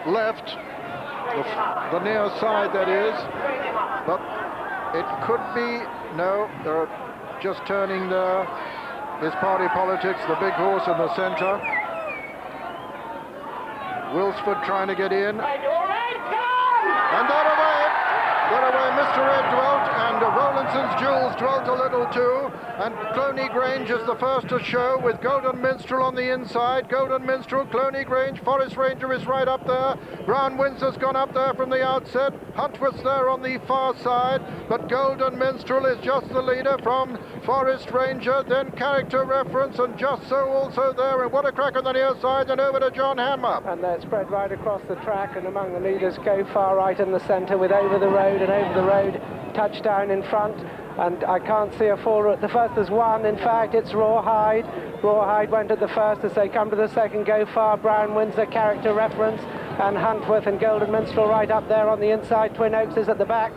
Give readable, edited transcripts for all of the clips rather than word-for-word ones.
left, the near side that is, but it could be, no, they're just turning there. Is Party Politics, the big horse in the centre. Wilsford trying to get in. And they're away. They're away. Mr. Ed dwelt, and Rowlandson's Jewels dwelt a little too. And Cloney Grange is the first to show with Golden Minstrel on the inside. Golden Minstrel, Cloney Grange, Forest Ranger is right up there. Brown Windsor's gone up there from the outset. Huntworth's there on the far side, but Golden Minstrel is just the leader from Forest Ranger, then Character Reference, and Just So also there. And what a crack on the near side, and over to John Hammer. And they're spread right across the track, and among the leaders Go Far right in the centre with Over the Road, and Over the Road touchdown in front. And I can't see a faller at the first. There's one, in fact, it's Rawhide. Rawhide went at the first. As they come to the second, Go Far, Brown Windsor, Character Reference, and Huntworth and Golden Minstrel right up there on the inside. Twin Oaks is at the back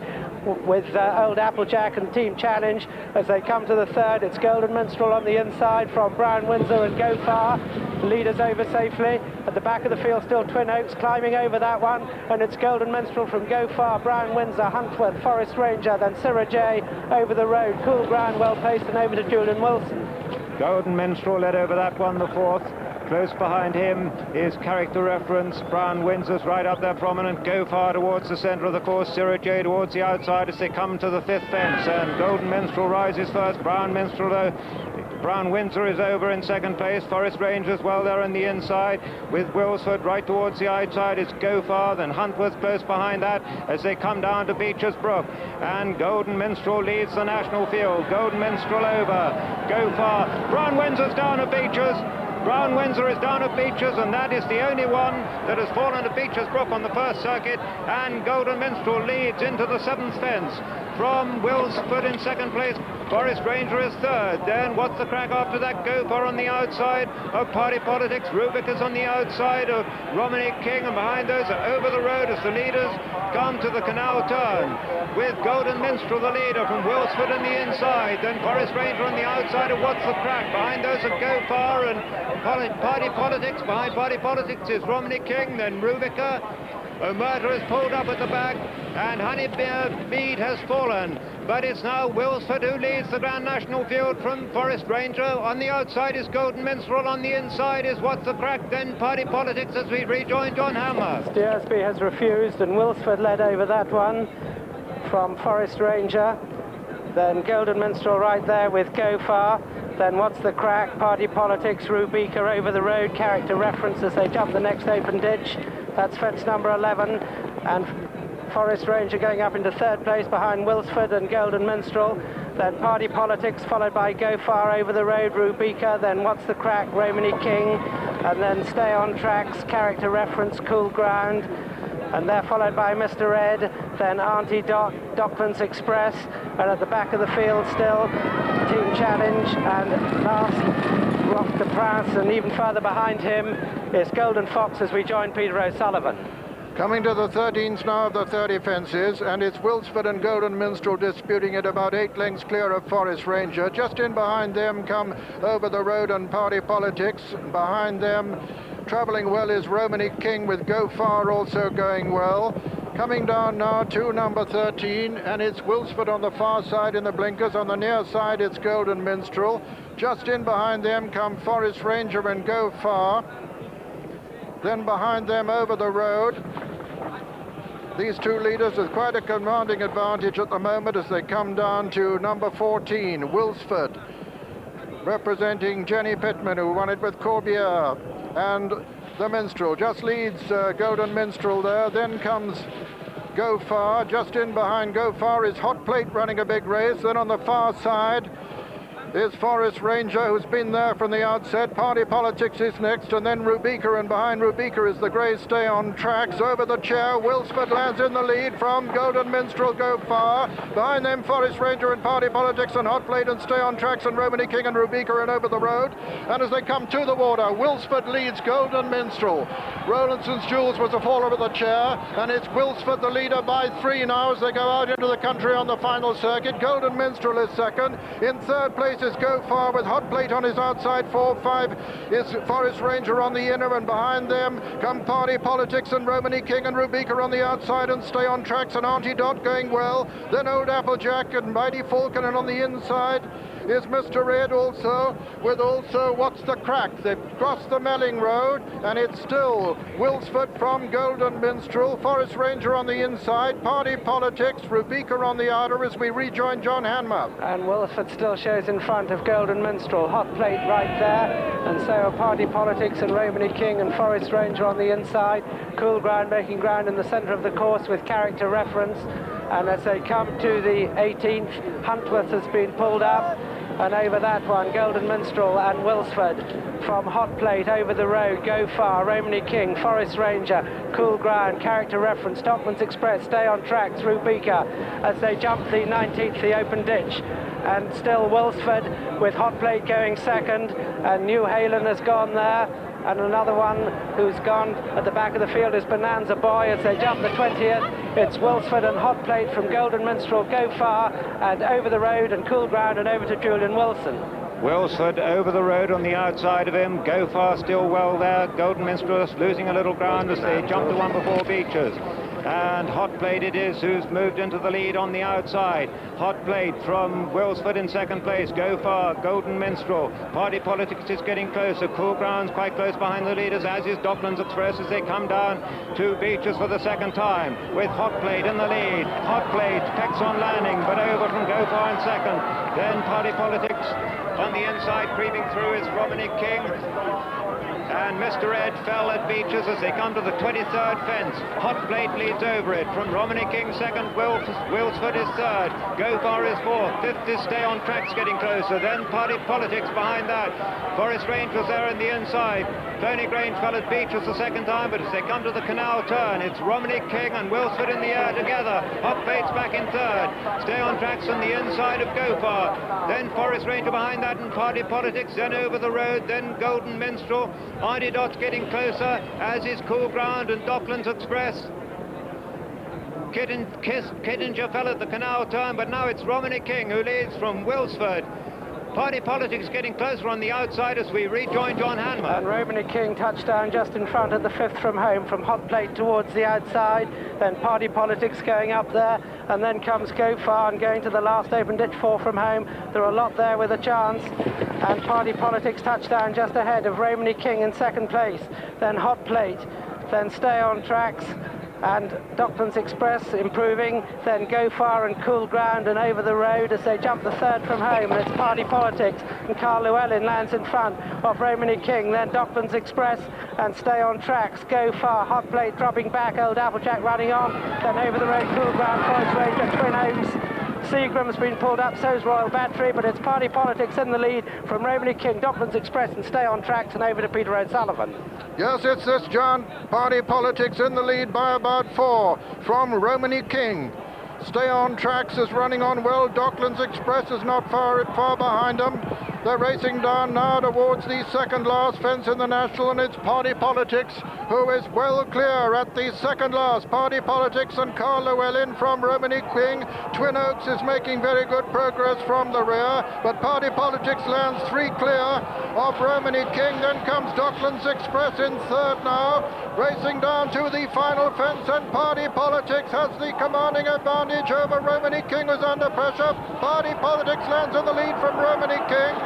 with Old Applejack and Team Challenge. As they come to the third, it's Golden Minstrel on the inside from Brown Windsor and Go Far. The leaders over safely. At the back of the field, still Twin Oaks climbing over that one, and it's Golden Minstrel from Go Far, Brown Windsor, Huntworth, Forest Ranger, then Syrah J Over the Road, Cool Ground, well placed, and over to Julian Wilson. Golden Minstrel led over that one, the fourth. Close behind him is Character Reference. Brown Windsor's right up there prominent. Go Far towards the centre of the course. Syrah J towards the outside as they come to the fifth fence. And Golden Minstrel rises first. Brown Minstrel, though. Brown Windsor is over in second place. Forest Ranger as well there on the inside with Wilsford right towards the outside. It's Go Far, then Huntworth close behind that as they come down to Beecher's Brook. And Golden Minstrel leads the national field. Golden Minstrel over. Go Far. Brown Windsor's down at Beecher's. Brown Windsor is down at Beecher's, and that is the only one that has fallen at Beecher's Brook on the first circuit. And Golden Minstrel leads into the seventh fence from Wilsford in second place. Forest Ranger is third. Then what's the crack after that? Go Far on the outside of Party Politics. Rubik is on the outside of Romney King, and behind those are Over the Road as the leaders come to the canal turn with Golden Minstrel the leader from Wilsford on the inside. Then Forest Ranger on the outside of What's the Crack. Behind those are Go Far and Party Politics. Behind Party Politics is Romney King, then Rubica. Omerta is pulled up at the back, and Honeybeard has fallen. But it's now Wilsford who leads the Grand National Field from Forest Ranger. On the outside is Golden Minstrel. On the inside is What's the Crack, then Party Politics as we rejoin John Hammer. Steersby has refused, and Wilsford led over that one from Forest Ranger. Then Golden Minstrel right there with Go Far. Then What's the Crack, Party Politics, Rubica, Over the Road, Character Reference as they jump the next open ditch. That's fence number 11. And Forest Ranger going up into third place behind Wilsford and Golden Minstrel. Then Party Politics followed by Go Far, Over the Road, Rubica. Then What's the Crack, Romney King. And then Stay on Tracks, Character Reference, Cool Ground. And they're followed by Mr. Ed, then Auntie Dot, Docklands Express, and at the back of the field still, Team Challenge, and last, Rock the Prince, and even further behind him is Golden Fox as we join Peter O'Sullivan. Coming to the 13th now of the 30 fences, and it's Wilsford and Golden Minstrel disputing it about 8 lengths clear of Forest Ranger. Just in behind them come Over the Road and Party Politics. Behind them, travelling well is Romney King with Go Far also going well. Coming down now to number 13, and it's Wilsford on the far side in the blinkers. On the near side, it's Golden Minstrel. Just in behind them come Forest Ranger and Go Far. Then behind them, Over the Road. These two leaders with quite a commanding advantage at the moment as they come down to number 14, Wilsford, representing Jenny Pittman, who won it with Corbière. And the Minstrel just leads Golden Minstrel there. Then comes Go Far. Just in behind Go Far is Hot Plate running a big race. Then on the far side is Forest Ranger, who's been there from the outset. Party Politics is next, and then Rubica, and behind Rubica is the grey Stay on Tracks. Over the chair, Wilsford lands in the lead from Golden Minstrel, Go Far. Behind them, Forest Ranger and Party Politics and Hot Plate and Stay on Tracks and Romney King and Rubica and Over the Road. And as they come to the water, Wilsford leads Golden Minstrel. Rowlandson's Jewels was a faller at the chair, and it's Wilsford the leader by 3 now as they go out into the country on the final circuit. Golden Minstrel is second. In third place is Go Far with Hot Plate on his outside. 4-5 is Forest Ranger on the inner, and behind them come Party Politics and Romany King and Rubika on the outside, and Stay on Tracks and Auntie Dot going well. Then Old Applejack and Mighty Falcon, and on the inside is Mr. Red also, with also What's the Crack. They've crossed the Melling Road, and it's still Wilsford from Golden Minstrel, Forest Ranger on the inside, Party Politics, Rubika on the outer as we rejoin John Hanmer. And Wilsford still shows in front of Golden Minstrel. Hot Plate right there, and so are Party Politics and Romany King and Forest Ranger on the inside. Cool Ground making ground in the centre of the course with Character Reference. And as they come to the 18th, Huntworth has been pulled up, and over that one, Golden Minstrel and Wilsford from Hot Plate over the road. Go Far, Romany King, Forest Ranger, Cool Ground, Character Reference, Docklands Express, Stay on Track through Beaker as they jump the 19th, the open ditch. And still Wilsford with Hot Plate going second, and New Halen has gone there. And another one who's gone at the back of the field is Bonanza Boy as they jump the 20th. It's Wilsford and Hot Plate from Golden Minstrel, Go Far, and over the road and Cool Ground and over to Julian Wilson. Wilsford over the road on the outside of him. Go Far still well there. Golden Minstrel losing a little ground as they jump the one before Beechers. And Hot Plate it is who's moved into the lead on the outside. Hot Plate from Wilsford in second place. Go Far, Golden Minstrel. Party Politics is getting closer. Cool Ground's quite close behind the leaders, as is Docklands Express as they come down to Beechers for the second time, with Hot Plate in the lead. Hot Plate pecks on landing, but over from Go Far in second. Then Party Politics on the inside, creeping through is Romany King. And Mr. Ed fell at Beechers as they come to the 23rd fence. Hot Plate leads over it. From Romany King second, Wilsford is third. Go Far is fourth. Fifth is Stay on Tracks getting closer. Then Party Politics behind that. Forest Range was there in the inside. Tony Grange fell at Beechers the second time, but as they come to the canal turn, it's Romany King and Wilsford in the air together. Hot Plate's back in third. Stay on Tracks on the inside of Go Far. Then Forest Ranger behind that and Party Politics. Then over the road, then Golden Minstrel. Auntie Dot's getting closer, as is Cool Ground and Docklands Express. Kittinger fell at the canal turn, but now it's Romany King who leads from Wilsford. Party Politics getting closer on the outside as we rejoin John Hanmer. And Romany King touchdown just in front of the fifth from home, from Hot Plate towards the outside. Then Party Politics going up there, and then comes Go Far and going to the last open ditch, 4 from home. There are a lot there with a chance. And Party Politics touchdown just ahead of Romany King in second place. Then Hot Plate, then Stay on Tracks, and Docklands Express improving, then Go Far and Cool Ground and over the road as they jump the third from home, and it's Party Politics, and Carl Llewellyn lands in front of Romany King, then Docklands Express and Stay on Tracks. Go Far, Hot Plate dropping back, Old Applejack running on, then over the road Cool Ground, Forest Ranger, Twin Oaks. Seagram's been pulled up, so's Royal Battery, but it's Party Politics in the lead from Romany King, Docklands Express and Stay on Tracks, and over to Peter O'Sullivan. Yes, it's this, John. Party Politics in the lead by about 4 from Romany King. Stay on Tracks is running on well. Docklands Express is not far behind them. They're racing down now towards the second last fence in the National, and it's Party Politics who is well clear at the second last. Party Politics and Carl Llewellyn from Romany King. Twin Oaks is making very good progress from the rear, but Party Politics lands 3 clear of Romany King. Then comes Docklands Express in third now, racing down to the final fence, and Party Politics has the commanding advantage over Romany King, who's under pressure. Party Politics lands in the lead from Romany King.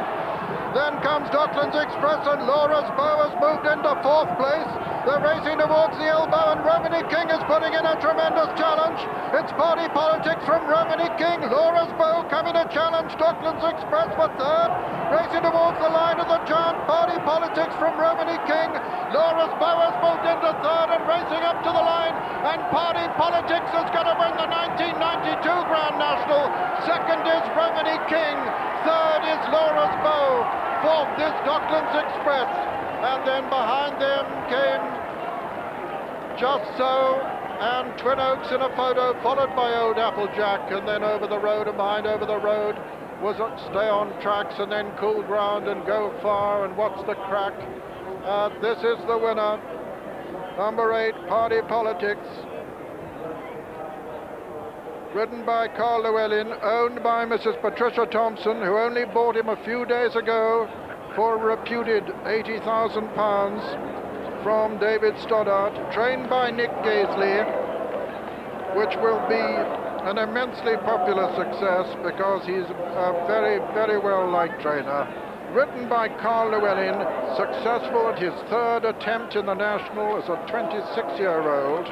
Then comes Docklands Express, and Laura's Bow has moved into 4th place. They're racing towards the elbow, and Romany King is putting in a tremendous challenge. It's Party Politics from Romany King. Laura's Bow coming to challenge Docklands Express for third. Racing towards the line of the giant Party Politics from Romany King. Laura's Bow has moved into third and racing up to the line. And Party Politics is going to win the 1992 Grand National. Second is Romany King. Third is Laura's Bow. Fourth is Docklands Express. And then behind them came Just So and Twin Oaks in a photo, followed by Old Applejack, and then over the road, and behind over the road was Stay on Tracks, and then Cool Ground and Go Far and What's the Crack. This is the winner, number 8, Party Politics. ridden by Carl Llewellyn, owned by Mrs. Patricia Thompson, who only bought him a few days ago for a reputed £80,000 from David Stoddart, trained by Nick Gaisley, which will be an immensely popular success because he's a very, very well-liked trainer. Ridden by Carl Llewellyn, successful at his third attempt in the National as a 26-year-old,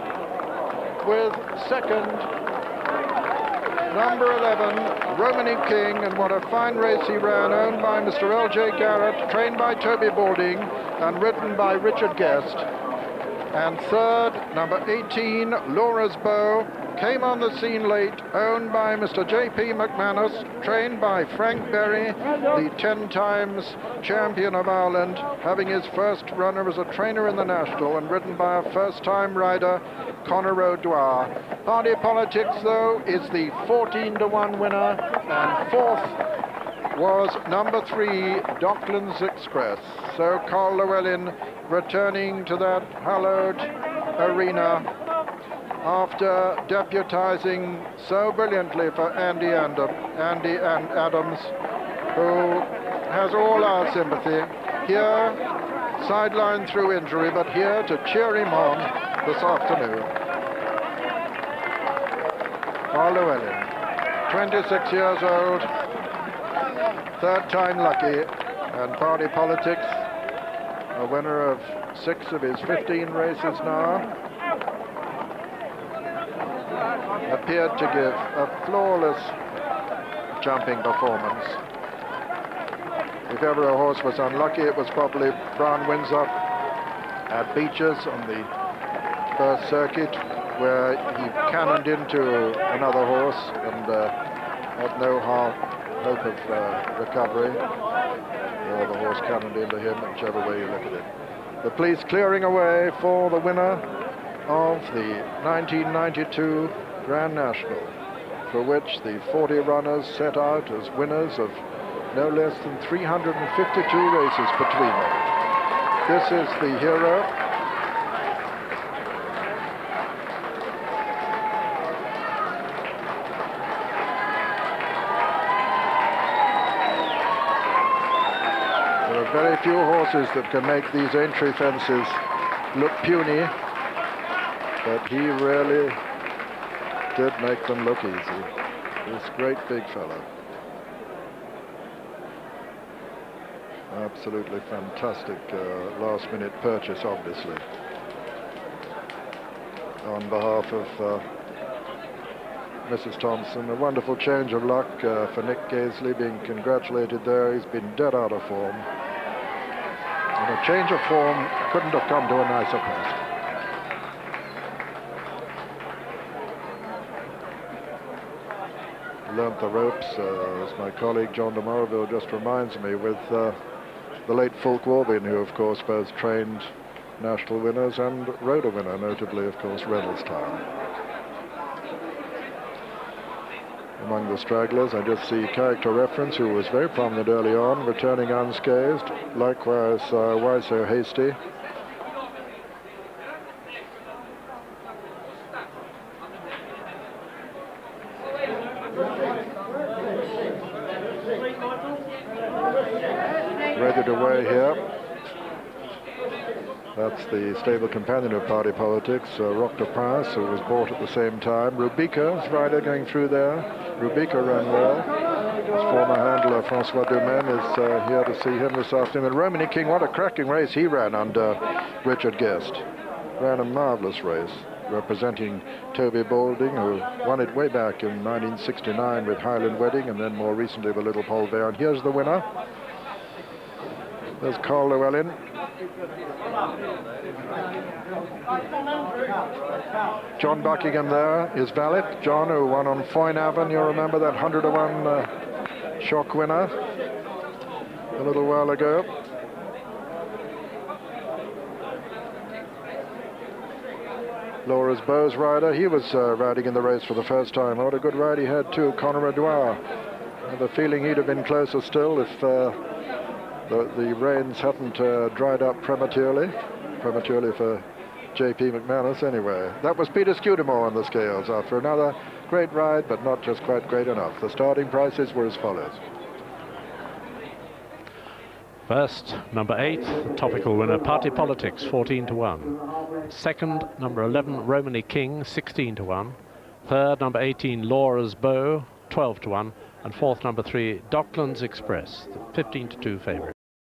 with second, number 11, Romany King, and what a fine race he ran, owned by Mr. L.J. Garrett, trained by Toby Balding, and ridden by Richard Guest. And third, number 18, Laura's Bow, came on the scene late, owned by Mr. J.P. McManus, trained by Frank Berry, the 10 times champion of Ireland, having his first runner as a trainer in the National, and ridden by a first-time rider, Conor O'Dwyer. Party Politics, though, is the 14-to-1 winner, and fourth was number 3, Docklands Express. So Carl Llewellyn returning to that hallowed arena after deputizing so brilliantly for Andy Adams, who has all our sympathy. Here, sidelined through injury, but here to cheer him on this afternoon. Carl Llewellyn, 26 years old, third time lucky, and Party Politics, a winner of 6 of his 15 races now, appeared to give a flawless jumping performance. If ever a horse was unlucky, it was probably Brown Windsor at Beeches on the first circuit, where he cannoned into another horse and had no hope of recovery, or the horse cannoned into him, whichever way you look at it. The police clearing away for the winner of the 1992 Grand National, for which the 40 runners set out as winners of no less than 352 races between them. This is the hero. There are very few horses that can make these Aintree fences look puny, but he really did make them look easy. This great big fellow. Absolutely fantastic last-minute purchase, obviously, on behalf of Mrs. Thompson. A wonderful change of luck for Nick Gaisley, being congratulated there. He's been dead out of form. And a change of form couldn't have come to a nicer place. Learnt the ropes, as my colleague John de Moraville just reminds me, with the late Fulk Warbin, who of course both trained national winners and rode a winner, notably of course Reynolstown. Among the stragglers, I just see Character Reference, who was very prominent early on, returning unscathed. Likewise, Why So Hasty. Readied away here. That's the stable companion of Party Politics, Rock de Prince, who was bought at the same time. Rubica's rider going through there. Rubica ran well. His former handler, Francois Dumaine, is here to see him this afternoon. And Romany King, what a cracking race he ran under Richard Guest. Ran a marvellous race, representing Toby Balding, who won it way back in 1969 with Highland Wedding, and then more recently with Little Paul Vare. And here's the winner. There's Carl Llewellyn. John Buckingham there, his valet. John, who won on Foynavan, you remember that 100-to-1 shock winner a little while ago. Laura's Bow's rider, he was riding in the race for the first time. What a good ride he had too, Conor O'Dwyer. I have a feeling he'd have been closer still if the reins hadn't dried up prematurely for J.P. McManus anyway. That was Peter Scudamore on the scales after another great ride, but not just quite great enough. The starting prices were as follows. First, number 8, topical winner, Party Politics, 14 to 1. Second, number 11, Romany King, 16 to 1. Third, number 18, Laura's Bow, 12 to 1. And fourth, number 3, Docklands Express, 15 to 2 favourite.